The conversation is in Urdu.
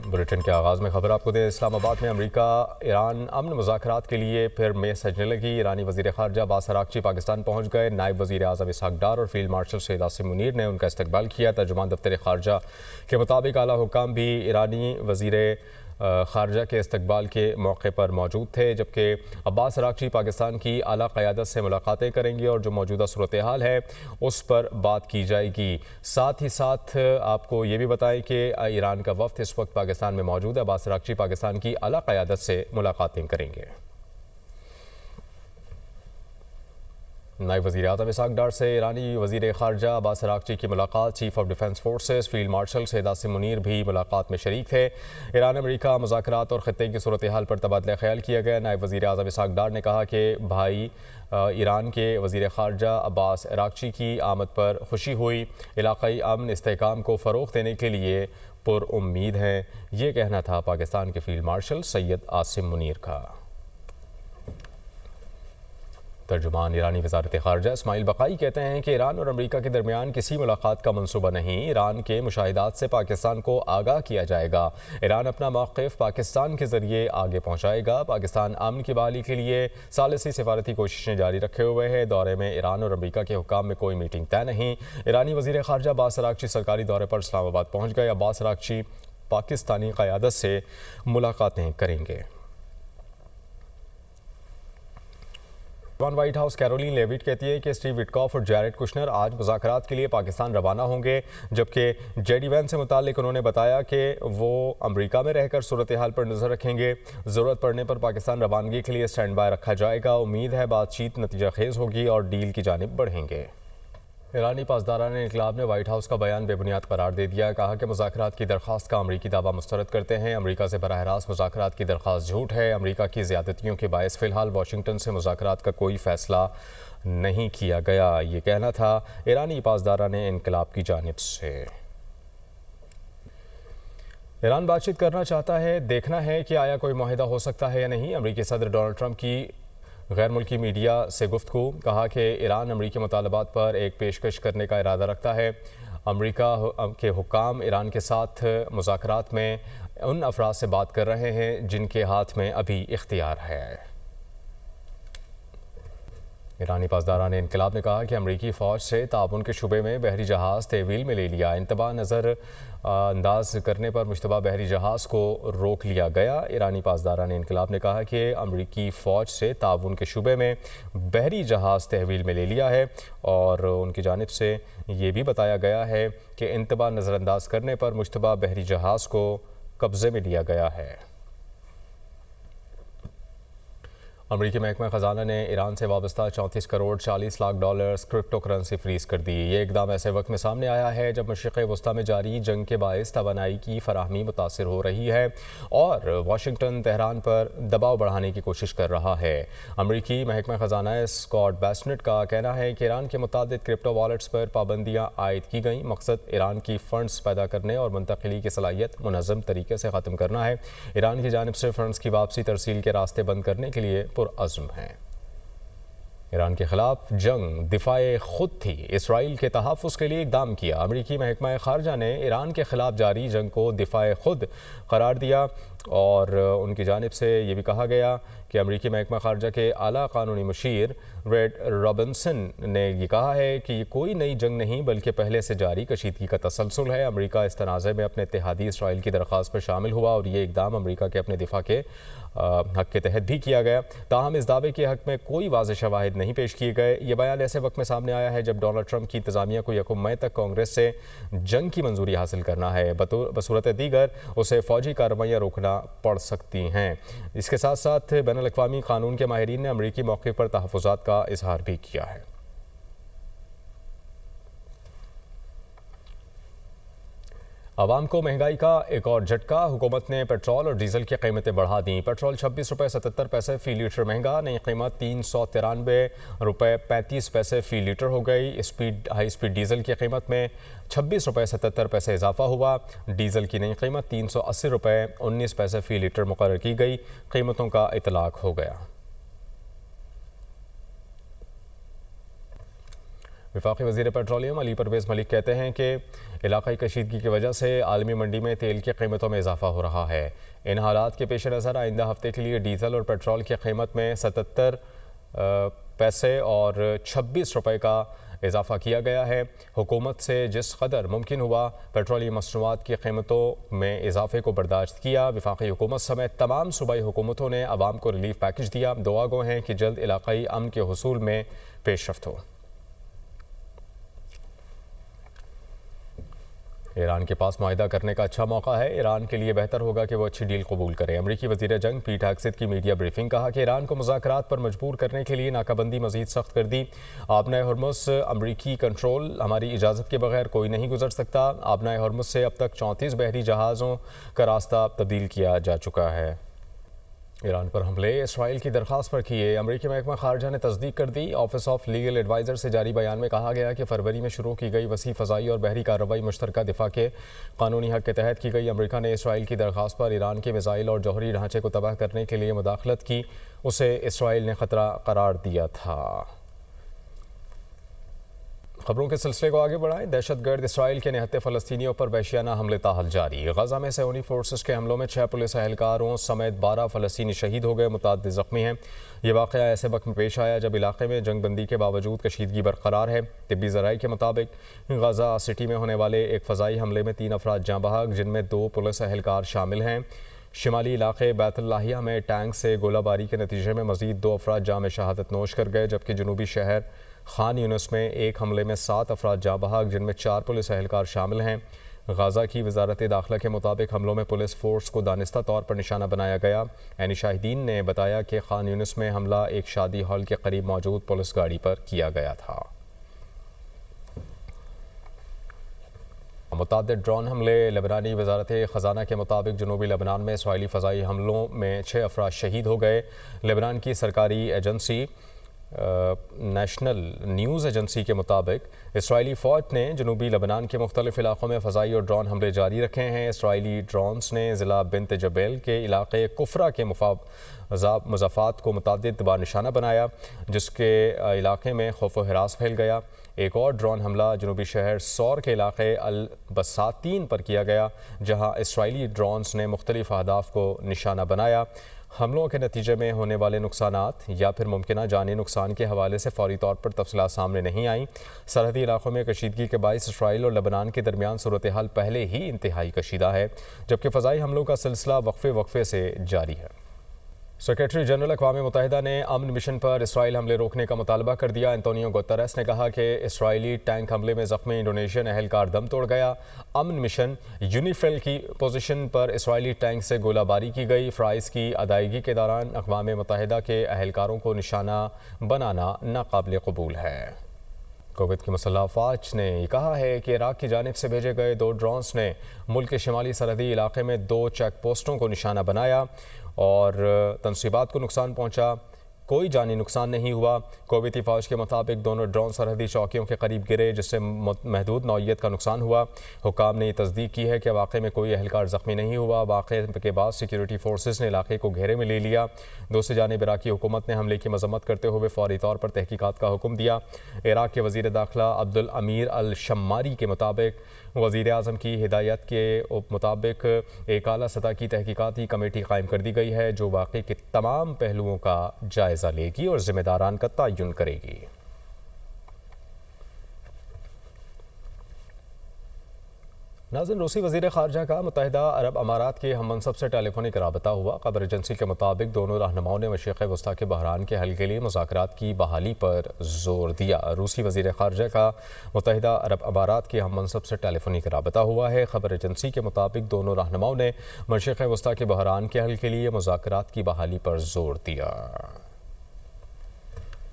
بلیٹن کے آغاز میں خبر آپ کو دیں، اسلام آباد میں امریکہ ایران امن مذاکرات کے لیے پھر میز سجنے لگی۔ ایرانی وزیر خارجہ عباس اراغچی پاکستان پہنچ گئے۔ نائب وزیر اعظم اسحاق ڈار اور فیلڈ مارشل سید عاصم منیر نے ان کا استقبال کیا۔ ترجمان دفتر خارجہ کے مطابق اعلیٰ حکام بھی ایرانی وزیر خارجہ کے استقبال کے موقع پر موجود تھے، جبکہ عباس اراغچی پاکستان کی اعلیٰ قیادت سے ملاقاتیں کریں گے اور جو موجودہ صورتحال ہے اس پر بات کی جائے گی۔ ساتھ ہی ساتھ آپ کو یہ بھی بتائیں کہ ایران کا وفد اس وقت پاکستان میں موجود ہے۔ عباس اراغچی پاکستان کی اعلیٰ قیادت سے ملاقاتیں کریں گے۔ نائب وزیر اعظم اسحاق ڈار سے ایرانی وزیر خارجہ عباس اراغچی کی ملاقات۔ Chief of defence forces field marshal Syed Asim Munir بھی ملاقات میں شریک تھے۔ ایران امریکہ مذاکرات اور خطے کی صورتحال پر تبادلہ خیال کیا گیا۔ نائب وزیر اعظم اسحاق ڈار نے کہا کہ بھائی ایران کے وزیر خارجہ عباس اراغچی کی آمد پر خوشی ہوئی، علاقائی امن استحکام کو فروغ دینے کے لیے پر امید ہیں۔ یہ کہنا تھا پاکستان کے فیلڈ مارشل سید عاصم منیر کا۔ ترجمان ایرانی وزارت خارجہ اسماعیل بقائی کہتے ہیں کہ ایران اور امریکہ کے درمیان کسی ملاقات کا منصوبہ نہیں، ایران کے مشاہدات سے پاکستان کو آگاہ کیا جائے گا۔ ایران اپنا موقف پاکستان کے ذریعے آگے پہنچائے گا۔ پاکستان امن کی بحالی کے لیے ثالثی سفارتی کوششیں جاری رکھے ہوئے ہے۔ دورے میں ایران اور امریکہ کے حکام میں کوئی میٹنگ طے نہیں۔ ایرانی وزیر خارجہ عباس اراغچی سرکاری دورے پر اسلام آباد پہنچ گئے۔ عباس اراغچی پاکستانی قیادت سے ملاقاتیں کریں گے۔ وائٹ ہاؤس کیرولین لیوٹ کہتی ہے کہ اسٹیو وٹکاف اور جیریڈ کشنر آج مذاکرات کے لیے پاکستان روانہ ہوں گے، جبکہ جے ڈی وینس سے متعلق انہوں نے بتایا کہ وہ امریکہ میں رہ کر صورتحال پر نظر رکھیں گے۔ ضرورت پڑنے پر پاکستان روانگی کے لیے سٹینڈ بائی رکھا جائے گا۔ امید ہے بات چیت نتیجہ خیز ہوگی اور ڈیل کی جانب بڑھیں گے۔ ایرانی پاسداران انقلاب نے وائٹ ہاؤس کا بیان بے بنیاد قرار دے دیا۔ کہا کہ مذاکرات کی درخواست کا امریکی دعویٰ مسترد کرتے ہیں۔ امریکہ سے براہ راست مذاکرات کی درخواست جھوٹ ہے۔ امریکہ کی زیادتیوں کے باعث فی الحال واشنگٹن سے مذاکرات کا کوئی فیصلہ نہیں کیا گیا، یہ کہنا تھا ایرانی پاسداران انقلاب کی جانب سے۔ ایران بات چیت کرنا چاہتا ہے، دیکھنا ہے کہ آیا کوئی معاہدہ ہو سکتا ہے یا نہیں۔ امریکی صدر ڈونلڈ ٹرمپ کی غیر ملکی میڈیا سے گفتگو۔ کہا کہ ایران امریکی مطالبات پر ایک پیشکش کرنے کا ارادہ رکھتا ہے۔ امریکہ کے حکام ایران کے ساتھ مذاکرات میں ان افراد سے بات کر رہے ہیں جن کے ہاتھ میں ابھی اختیار ہے۔ ایرانی پاسداران انقلاب نے کہا کہ امریکی فوج سے تعاون کے شعبے میں بحری جہاز تحویل میں لے لیا۔ انتباہ نظر انداز کرنے پر مشتبہ بحری جہاز کو روک لیا گیا۔ ایرانی پاسداران انقلاب نے کہا کہ امریکی فوج سے تعاون کے شعبے میں بحری جہاز تحویل میں لے لیا ہے اور ان کی جانب سے یہ بھی بتایا گیا ہے کہ انتباہ نظر انداز کرنے پر مشتبہ بحری جہاز کو قبضے میں لیا گیا ہے۔ امریکی محکمہ خزانہ نے ایران سے وابستہ 34 crore 40 lakh dollars crypto currency freeze کر دی۔ یہ اقدام ایسے وقت میں سامنے آیا ہے جب مشرق وسطیٰ میں جاری جنگ کے باعث توانائی کی فراہمی متاثر ہو رہی ہے اور واشنگٹن تہران پر دباؤ بڑھانے کی کوشش کر رہا ہے۔ امریکی محکمہ خزانہ اسکاٹ بیسنٹ کا کہنا ہے کہ ایران کے متعدد کرپٹو والیٹس پر پابندیاں عائد کی گئیں۔ مقصد ایران کی فنڈز پیدا کرنے اور منتقلی کی صلاحیت منظم طریقے سے ختم کرنا ہے۔ ایران کی جانب سے فنڈز کی واپسی ترسیل کے راستے بند کرنے کے لیے پرعزم ہیں۔ ایران کے خلاف جنگ دفاع خود تھی، اسرائیل کے تحفظ کے لیے اقدام کیا۔ امریکی محکمہ خارجہ نے ایران کے خلاف جاری جنگ کو دفاع خود قرار دیا اور ان کی جانب سے یہ بھی کہا گیا کہ امریکی محکمہ خارجہ کے اعلیٰ قانونی مشیر ریڈ رابنسن نے یہ کہا ہے کہ یہ کوئی نئی جنگ نہیں بلکہ پہلے سے جاری کشیدگی کا تسلسل ہے۔ امریکہ اس تنازع میں اپنے اتحادی اسرائیل کی درخواست پر شامل ہوا اور یہ اقدام امریکہ کے اپنے دفاع کے حق کے تحت بھی کیا گیا، تاہم اس دعوے کے حق میں کوئی واضح شواہد نہیں پیش کیے گئے۔ یہ بیان ایسے وقت میں سامنے آیا ہے جب ڈونلڈ ٹرمپ کی انتظامیہ کو یکم مئی تک کانگریس سے جنگ کی منظوری حاصل کرنا ہے، بصورت دیگر اسے فوجی کارروائیاں روکنا پڑ سکتی ہیں۔ اس کے ساتھ ساتھ بین الاقوامی قانون کے ماہرین نے امریکی موقف پر تحفظات کا اظہار بھی کیا ہے۔ عوام کو مہنگائی کا ایک اور جھٹکا، حکومت نے پیٹرول اور ڈیزل کی قیمتیں بڑھا دیں۔ پیٹرول 26 روپے 77 پیسے فی لیٹر مہنگا، نئی قیمت 393 روپے 35 پیسے فی لیٹر ہو گئی۔ ہائی اسپیڈ ڈیزل کی قیمت میں 26 روپے 77 پیسے اضافہ ہوا۔ ڈیزل کی نئی قیمت 380 روپے 19 پیسے فی لیٹر مقرر کی گئی۔ قیمتوں کا اطلاق ہو گیا۔ وفاقی وزیر پیٹرولیم علی پرویز ملک کہتے ہیں کہ علاقائی کشیدگی کی وجہ سے عالمی منڈی میں تیل کی قیمتوں میں اضافہ ہو رہا ہے۔ ان حالات کے پیش نظر آئندہ ہفتے کے لیے ڈیزل اور پیٹرول کی قیمت میں 77 پیسے اور 26 روپے کا اضافہ کیا گیا ہے۔ حکومت سے جس قدر ممکن ہوا پیٹرولیم مصنوعات کی قیمتوں میں اضافے کو برداشت کیا۔ وفاقی حکومت سمیت تمام صوبائی حکومتوں نے عوام کو ریلیف پیکج دیا۔ دعا گو ہیں کہ جلد علاقائی امن کے حصول میں پیش رفت ہو۔ ایران کے پاس معاہدہ کرنے کا اچھا موقع ہے۔ ایران کے لیے بہتر ہوگا کہ وہ اچھی ڈیل قبول کرے۔ امریکی وزیر جنگ پیٹ ہیگسیت کی میڈیا بریفنگ کہا کہ ایران کو مذاکرات پر مجبور کرنے کے لیے ناکہ بندی مزید سخت کر دی۔ آبنائے ہرمز امریکی کنٹرول، ہماری اجازت کے بغیر کوئی نہیں گزر سکتا۔ آبنائے ہرمز سے اب تک 34 بحری جہازوں کا راستہ تبدیل کیا جا چکا ہے۔ ایران پر حملے اسرائیل کی درخواست پر کیے۔ امریکی محکمہ خارجہ نے تصدیق کر دی۔ آفس آف لیگل ایڈوائزر سے جاری بیان میں کہا گیا کہ فروری میں شروع کی گئی وسیع فضائی اور بحری کارروائی مشترکہ دفاع کے قانونی حق کے تحت کی گئی۔ امریکہ نے اسرائیل کی درخواست پر ایران کے میزائل اور جوہری ڈھانچے کو تباہ کرنے کے لیے مداخلت کی۔ اسے اسرائیل نے خطرہ قرار دیا تھا۔ خبروں کے سلسلے کو آگے بڑھائیں۔ دہشت گرد اسرائیل کے نہتے فلسطینیوں پر وحشیانہ حملے تاحال جاری۔ غزہ میں صہیونی فورسز کے حملوں میں 6 پولیس اہلکاروں سمیت 12 فلسطینی شہید ہو گئے، متعدد زخمی ہیں۔ یہ واقعہ ایسے وقت میں پیش آیا جب علاقے میں جنگ بندی کے باوجود کشیدگی برقرار ہے۔ طبی ذرائع کے مطابق غزہ سٹی میں ہونے والے ایک فضائی حملے میں 3 افراد جاں بحق، جن میں 2 پولیس اہلکار شامل ہیں۔ شمالی علاقے بیت اللحیہ میں ٹینک سے گولہ باری کے نتیجے میں مزید 2 افراد جام شہادت نوش کر گئے، جبکہ جنوبی شہر خان یونس میں ایک حملے میں 7 افراد جاں بحق، جن میں 4 پولیس اہلکار شامل ہیں۔ غزہ کی وزارت داخلہ کے مطابق حملوں میں پولیس فورس کو دانستہ طور پر نشانہ بنایا گیا۔ عینی شاہدین نے بتایا کہ خان یونس میں حملہ ایک شادی ہال کے قریب موجود پولیس گاڑی پر کیا گیا تھا۔ متعدد ڈرون حملے۔ لبنانی وزارت خزانہ کے مطابق جنوبی لبنان میں اسرائیلی فضائی حملوں میں 6 افراد شہید ہو گئے۔ لبنان کی سرکاری ایجنسی نیشنل نیوز ایجنسی کے مطابق اسرائیلی فوج نے جنوبی لبنان کے مختلف علاقوں میں فضائی اور ڈرون حملے جاری رکھے ہیں۔ اسرائیلی ڈرونز نے ضلع بنت جبیل کے علاقے کفرہ کے مضافات کو متعدد بار نشانہ بنایا، جس کے علاقے میں خوف و ہراس پھیل گیا۔ ایک اور ڈرون حملہ جنوبی شہر سور کے علاقے البساتین پر کیا گیا، جہاں اسرائیلی ڈرونز نے مختلف اہداف کو نشانہ بنایا۔ حملوں کے نتیجے میں ہونے والے نقصانات یا پھر ممکنہ جانی نقصان کے حوالے سے فوری طور پر تفصیلات سامنے نہیں آئیں۔ سرحدی علاقوں میں کشیدگی کے باعث اسرائیل اور لبنان کے درمیان صورتحال پہلے ہی انتہائی کشیدہ ہے، جبکہ فضائی حملوں کا سلسلہ وقفے سے جاری ہے۔ سیکریٹری جنرل اقوام متحدہ نے امن مشن پر اسرائیل حملے روکنے کا مطالبہ کر دیا۔ انتونیو گوتریس نے کہا کہ اسرائیلی ٹینک حملے میں زخمی انڈونیشین اہلکار دم توڑ گیا۔ امن مشن یونیفیل کی پوزیشن پر اسرائیلی ٹینک سے گولہ باری کی گئی۔ فرائض کی ادائیگی کے دوران اقوام متحدہ کے اہلکاروں کو نشانہ بنانا ناقابل قبول ہے۔ کویت کی مسلح افواج نے کہا ہے کہ عراق کی جانب سے بھیجے گئے 2 ڈرونز نے ملک کے شمالی سرحدی علاقے میں 2 چیک پوسٹوں کو نشانہ بنایا اور تنصیبات کو نقصان پہنچا۔ کوئی جانی نقصان نہیں ہوا۔ کویتی فوج کے مطابق دونوں ڈرون سرحدی چوکیوں کے قریب گرے، جس سے محدود نوعیت کا نقصان ہوا۔ حکام نے یہ تصدیق کی ہے کہ واقعے میں کوئی اہلکار زخمی نہیں ہوا۔ واقعے کے بعد سیکیورٹی فورسز نے علاقے کو گھیرے میں لے لیا۔ دوسری جانب عراقی حکومت نے حملے کی مذمت کرتے ہوئے فوری طور پر تحقیقات کا حکم دیا۔ عراق کے وزیر داخلہ عبدالامیر الشماری کے مطابق وزیر اعظم کی ہدایت کے مطابق ایک اعلیٰ سطح کی تحقیقاتی کمیٹی قائم کر دی گئی ہے، جو واقعے کے تمام پہلوؤں کا جائزہ لے گی اور ذمہ داران کا تعین کرے گی۔ ناظرین، روسی وزیر خارجہ کا متحدہ عرب امارات کے ہم منصب سے ٹیلی فونک رابطہ ہوا۔ خبر ایجنسی کے مطابق دونوں رہنماؤں نے مشرق وسطیٰ کے بحران کے حل کے لیے مذاکرات کی بحالی پر زور دیا۔ روسی وزیر خارجہ کا متحدہ عرب امارات کے ہم منصب سے ٹیلی فونک رابطہ ہوا ہے۔ خبر ایجنسی کے مطابق دونوں رہنماؤں نے مشرق وسطیٰ کے بحران کے حل کے لیے مذاکرات کی بحالی پر زور دیا۔